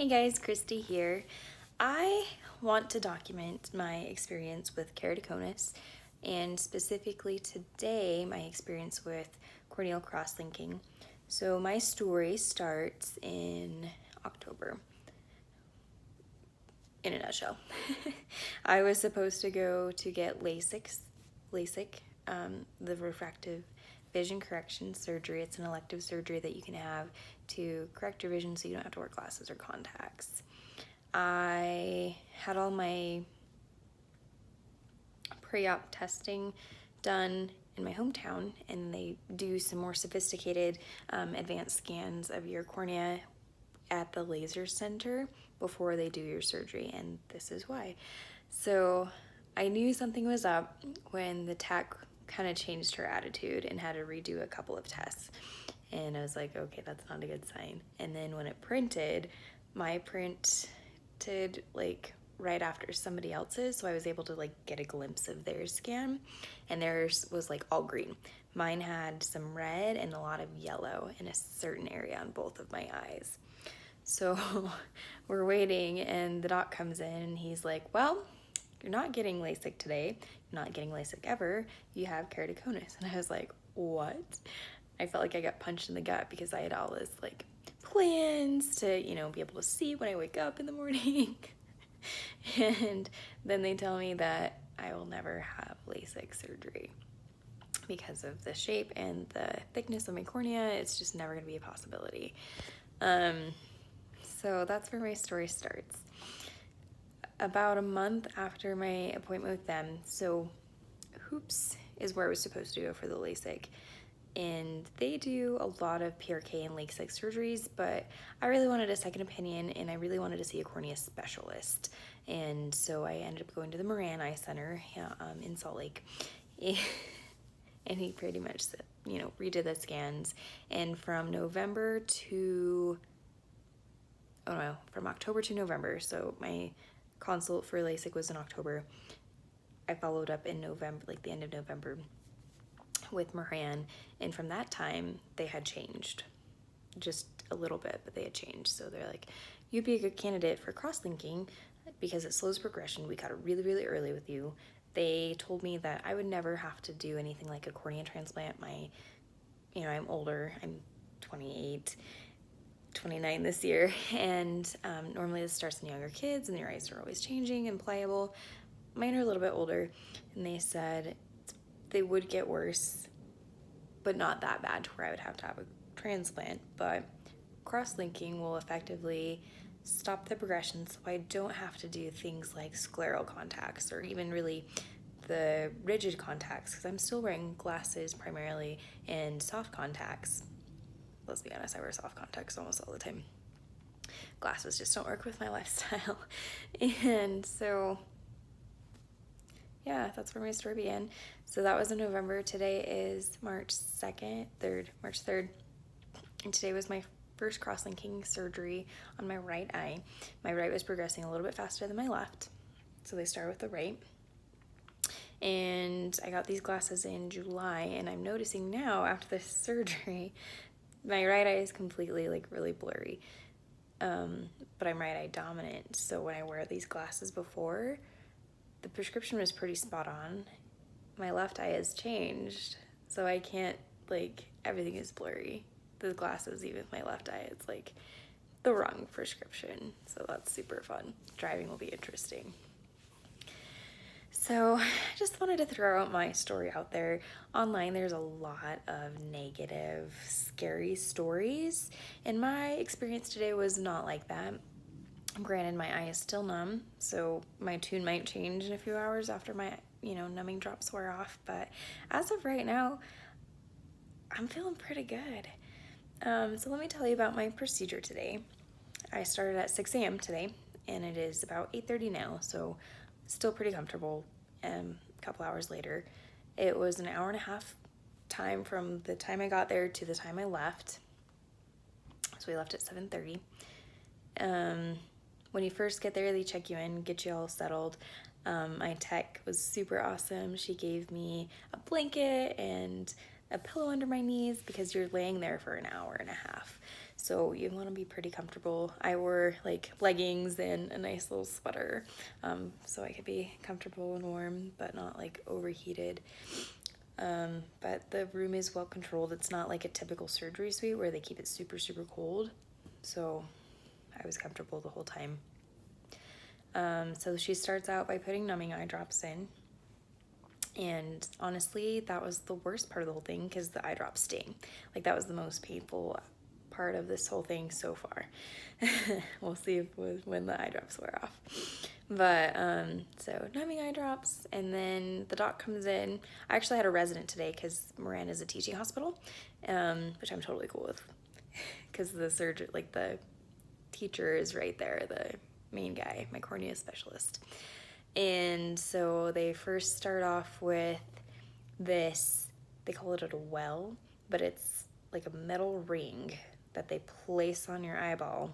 Hey guys, Christy here. I want to document my experience with keratoconus and specifically today my experience with corneal cross-linking. So my story starts in October. In a nutshell, I was supposed to go to get LASIK, the refractive vision correction surgery. It's an elective surgery that you can have to correct your vision so you don't have to wear glasses or contacts. I had all my pre-op testing done in my hometown, and they do some more sophisticated advanced scans of your cornea at the laser center before they do your surgery, and this is why. So I knew something was up when the tech kind of changed her attitude and had to redo a couple of tests. And I was like, okay, that's not a good sign. And then when it printed, my printed like right after somebody else's, so I was able to like get a glimpse of their scan, and theirs was like all green. Mine had some red and a lot of yellow in a certain area on both of my eyes. So we're waiting, and the doc comes in and he's like, well, you're not getting LASIK today. You're not getting LASIK ever. You have keratoconus. And I was like, what? I felt like I got punched in the gut because I had all this like plans to, be able to see when I wake up in the morning. And then they tell me that I will never have LASIK surgery because of the shape and the thickness of my cornea. It's just never going to be a possibility. So that's where my story starts. About a month after my appointment with them, so Hoops is where I was supposed to go for the LASIK, and they do a lot of PRK and LASIK surgeries, but I really wanted a second opinion, and I really wanted to see a cornea specialist, and so I ended up going to the Moran Eye Center in Salt Lake, and he pretty much said, redid the scans, and from October to November, so my consult for LASIK was in October. I followed up in November, like the end of November, with Moran, and from that time they had changed just a little bit, but they had changed. So they're like, you'd be a good candidate for cross-linking because it slows progression. We got it really, really early with you. They told me that I would never have to do anything like a cornea transplant. I'm older. I'm 28. 29 this year, and normally this starts in younger kids and their eyes are always changing and pliable. Mine are a little bit older, and they said they would get worse, but not that bad to where I would have to have a transplant, but cross-linking will effectively stop the progression so I don't have to do things like scleral contacts or even really the rigid contacts, because I'm still wearing glasses primarily and soft contacts. Let's be honest, I wear soft contacts almost all the time. Glasses just don't work with my lifestyle. And so, yeah, that's where my story began. So that was in November. Today is March 3rd. And today was my first cross-linking surgery on my right eye. My right was progressing a little bit faster than my left. So they started with the right. And I got these glasses in July, and I'm noticing now after this surgery my right eye is completely really blurry, but I'm right eye dominant, so when I wear these glasses before, the prescription was pretty spot on. My left eye has changed, so I can't, everything is blurry. The glasses, even with my left eye, it's the wrong prescription, so that's super fun. Driving will be interesting. So I just wanted to throw out my story out there. Online, there's a lot of negative, scary stories, and my experience today was not like that. Granted, my eye is still numb, so my tune might change in a few hours after my, numbing drops wear off, but as of right now, I'm feeling pretty good. So let me tell you about my procedure today. I started at 6 a.m. today, and it is about 8:30 now, so still pretty comfortable. A couple hours later, it was an hour and a half time from the time I got there to the time I left. So we left at 7:30. When you first get there, they check you in, get you all settled. My tech was super awesome. She gave me a blanket and a pillow under my knees because you're laying there for an hour and a half. So you want to be pretty comfortable. I wore like leggings and a nice little sweater, so I could be comfortable and warm, but not like overheated. But the room is well controlled. It's not like a typical surgery suite where they keep it super, super cold. So I was comfortable the whole time. So she starts out by putting numbing eye drops in. And honestly, that was the worst part of the whole thing because the eye drops sting. Like, that was the most painful part of this whole thing so far. We'll see if when the eye drops wear off. But so numbing eye drops, and then the doc comes in. I actually had a resident today because Moran is a teaching hospital, which I'm totally cool with because the surgeon, like the teacher, is right there, the main guy, my cornea specialist. And so they first start off with this, they call it a well, but it's like a metal ring that they place on your eyeball,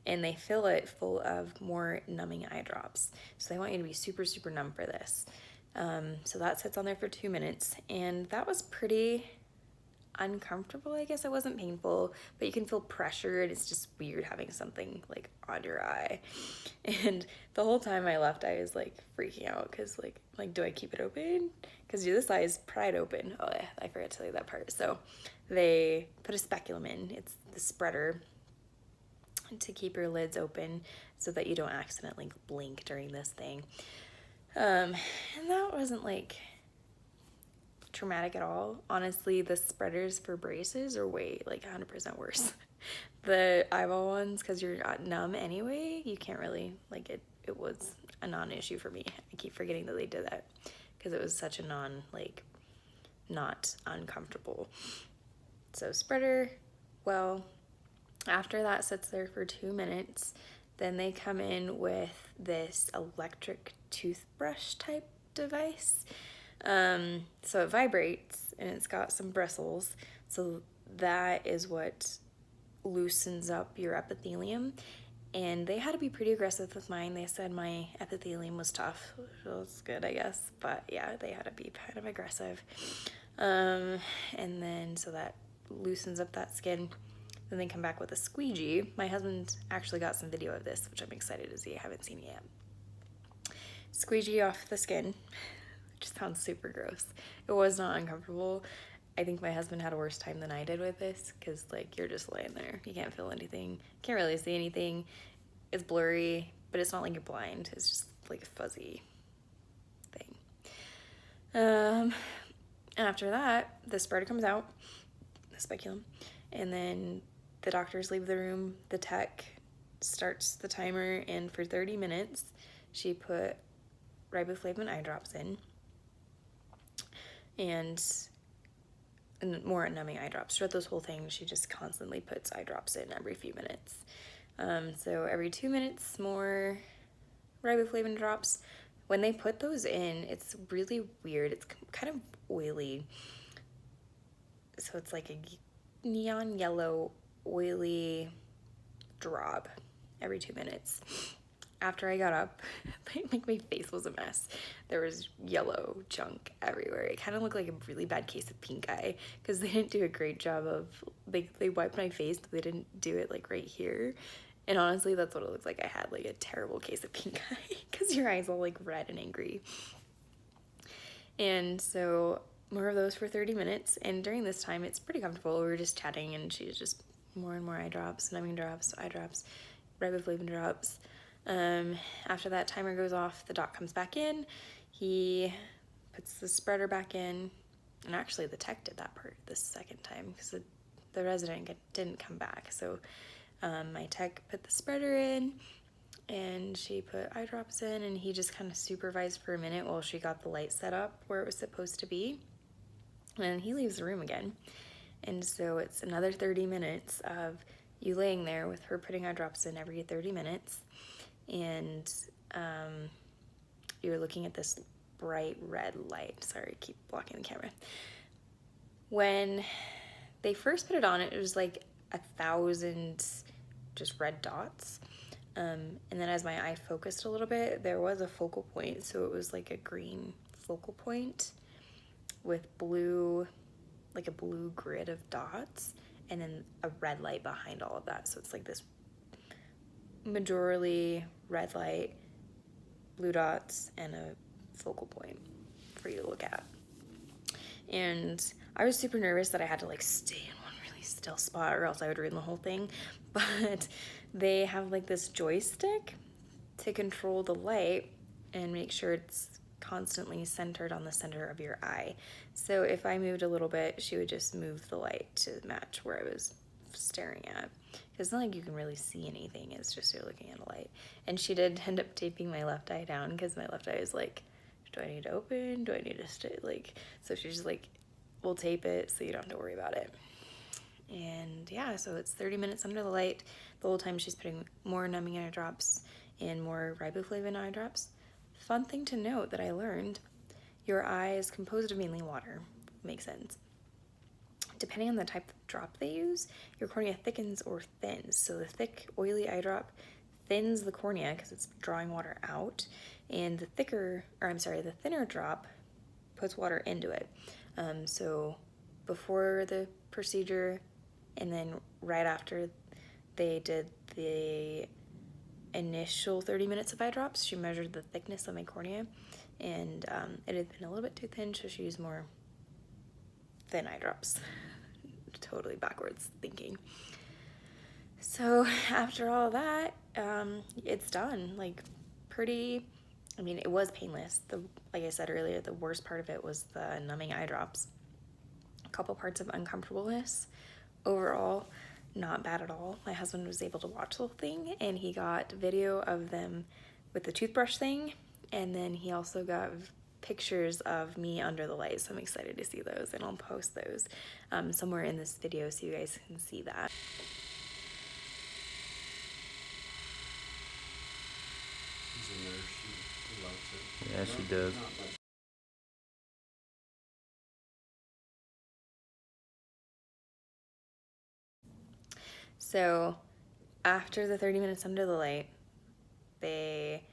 and they fill it full of more numbing eye drops. So they want you to be super, super numb for this. So that sits on there for 2 minutes, and that was pretty uncomfortable. I guess it wasn't painful, but you can feel pressure, and it's just weird having something like on your eye. And the whole time I left, I was like freaking out because like do I keep it open? Because this eye is pried open. Oh yeah, I forgot to tell you that part. So they put a speculum in. It's the spreader to keep your lids open so that you don't accidentally blink during this thing. And that wasn't like traumatic at all. Honestly, the spreaders for braces are way like 100% worse. The eyeball ones, because you're numb anyway, you can't really like it. It was a non-issue for me. I keep forgetting that they did that because it was such a not uncomfortable. So spreader, well, after that sits there for 2 minutes, then they come in with this electric toothbrush type device. So it vibrates and it's got some bristles. So that is what loosens up your epithelium. And they had to be pretty aggressive with mine. They said my epithelium was tough, which was good, I guess. But yeah, they had to be kind of aggressive. And then so that loosens up that skin. Then they come back with a squeegee. My husband actually got some video of this, which I'm excited to see. I haven't seen it yet. Squeegee off the skin. Which sounds super gross. It was not uncomfortable. I think my husband had a worse time than I did with this because like you're just laying there. You can't feel anything. Can't really see anything. It's blurry, but it's not like you're blind. It's just like a fuzzy thing. After that, the spreader comes out, the speculum, and then the doctors leave the room. The tech starts the timer, and for 30 minutes, she put riboflavin eye drops in. And more numbing eye drops. Throughout this whole thing, she just constantly puts eye drops in every few minutes. So every 2 minutes, more riboflavin drops. When they put those in, it's really weird. It's kind of oily. So it's like a neon yellow, oily drop every 2 minutes. After I got up, like my face was a mess. There was yellow junk everywhere. It kind of looked like a really bad case of pink eye because they didn't do a great job of, they wiped my face, but they didn't do it like right here. And honestly, that's what it looked like. I had like a terrible case of pink eye because your eye's all like red and angry. And so more of those for 30 minutes. And during this time, it's pretty comfortable. We were just chatting and she's just more and more eye drops, numbing drops, eye drops, riboflavin drops. After that timer goes off, the doc comes back in. He puts the spreader back in. And actually the tech did that part this second time because the resident didn't come back. So my tech put the spreader in and she put eye drops in, and he just kind of supervised for a minute while she got the light set up where it was supposed to be. And he leaves the room again. And so it's another 30 minutes of you laying there with her putting eye drops in every 30 minutes. And you're looking at this bright red light. Sorry, I keep blocking the camera. When they first put it on, it was like 1,000 just red dots. And then as my eye focused a little bit, there was a focal point. So it was like a green focal point with blue like a blue grid of dots and then a red light behind all of that. So it's like this majorly red light, blue dots, and a focal point for you to look at. And I was super nervous that I had to like stay in one really still spot or else I would ruin the whole thing. But they have like this joystick to control the light and make sure it's constantly centered on the center of your eye. So if I moved a little bit, she would just move the light to match where I was staring at. It's not like you can really see anything, it's just you're looking at a light. And she did end up taping my left eye down because my left eye is like, do I need to open? Do I need to stay? Like, so she's just like, we'll tape it so you don't have to worry about it. And yeah, so it's 30 minutes under the light. The whole time she's putting more numbing eye drops and more riboflavin eye drops. Fun thing to note that I learned, your eye is composed of mainly water. Makes sense. Depending on the type of drop they use, your cornea thickens or thins. So the thick, oily eye drop thins the cornea because it's drawing water out, and the thinner drop puts water into it. So before the procedure and then right after they did the initial 30 minutes of eye drops, she measured the thickness of my cornea, and it had been a little bit too thin, so she used more thin eye drops. Totally backwards thinking. So after all that, it's done. Like, pretty, I mean, it was painless. Like I said earlier, the worst part of it was the numbing eye drops. A couple parts of uncomfortableness. Overall, not bad at all. My husband was able to watch the whole thing, and he got video of them with the toothbrush thing, and then he also got pictures of me under the light, so I'm excited to see those, and I'll post those somewhere in this video so you guys can see that. She's a nurse. She loves it. Yeah, she does. So after the 30 minutes under the light, they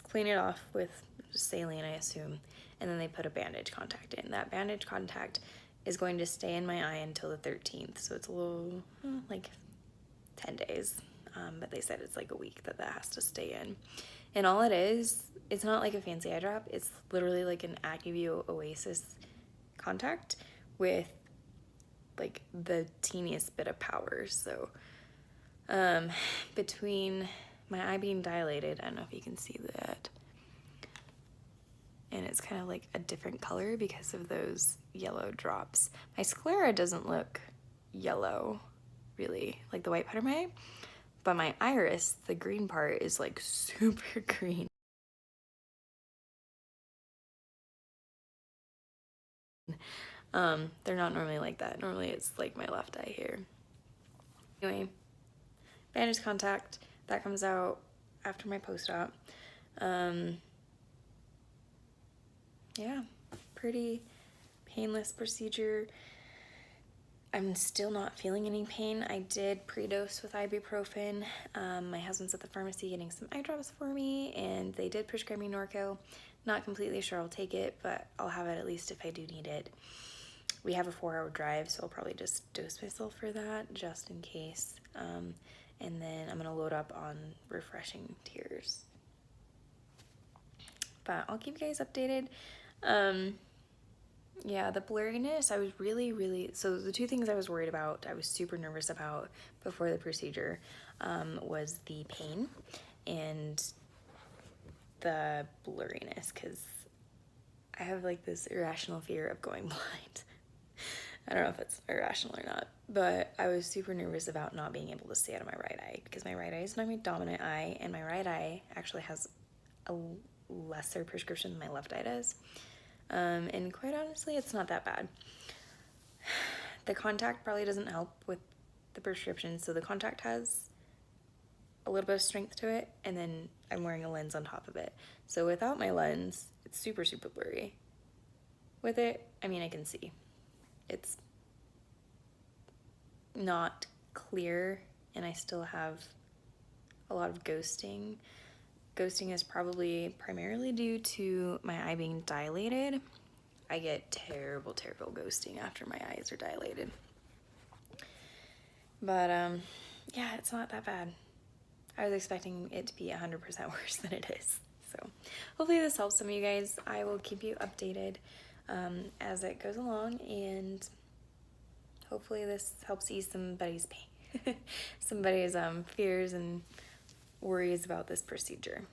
clean it off with saline, I assume, and then they put a bandage contact in. That bandage contact is going to stay in my eye until the 13th, so it's a little, like 10 days, but they said it's like a week that has to stay in. And all it is, it's not like a fancy eye drop, it's literally like an Acuvue Oasis contact with like the teeniest bit of power. So between my eye being dilated, I don't know if you can see that, and it's kind of like a different color because of those yellow drops. My sclera doesn't look yellow, really, like the white part of my eye, but my iris, the green part, is like super green. They're not normally like that. Normally it's like my left eye here. Anyway, bandage contact, that comes out after my post-op. Yeah, pretty painless procedure. I'm still not feeling any pain. I did pre-dose with ibuprofen. My husband's at the pharmacy getting some eye drops for me, and they did prescribe me Norco. Not completely sure I'll take it, but I'll have it at least if I do need it. We have a 4-hour drive, so I'll probably just dose myself for that, just in case. And then I'm gonna load up on refreshing tears. But I'll keep you guys updated. Yeah, the blurriness, I was really, so the two things I was worried about, I was super nervous about before the procedure, was the pain and the blurriness, because I have like this irrational fear of going blind. I don't know if it's irrational or not, but I was super nervous about not being able to see out of my right eye, because my right eye is not my dominant eye, and my right eye actually has a lesser prescription than my left eye does. And quite honestly, it's not that bad. The contact probably doesn't help with the prescription, so the contact has a little bit of strength to it, and then I'm wearing a lens on top of it. So without my lens, it's super blurry. With it, I mean, I can see. It's not clear, and I still have a lot of ghosting. Ghosting is probably primarily due to my eye being dilated. I get terrible, terrible ghosting after my eyes are dilated. But, yeah, it's not that bad. I was expecting it to be 100% worse than it is. So hopefully this helps some of you guys. I will keep you updated as it goes along, and hopefully this helps ease somebody's pain, somebody's fears and worries about this procedure.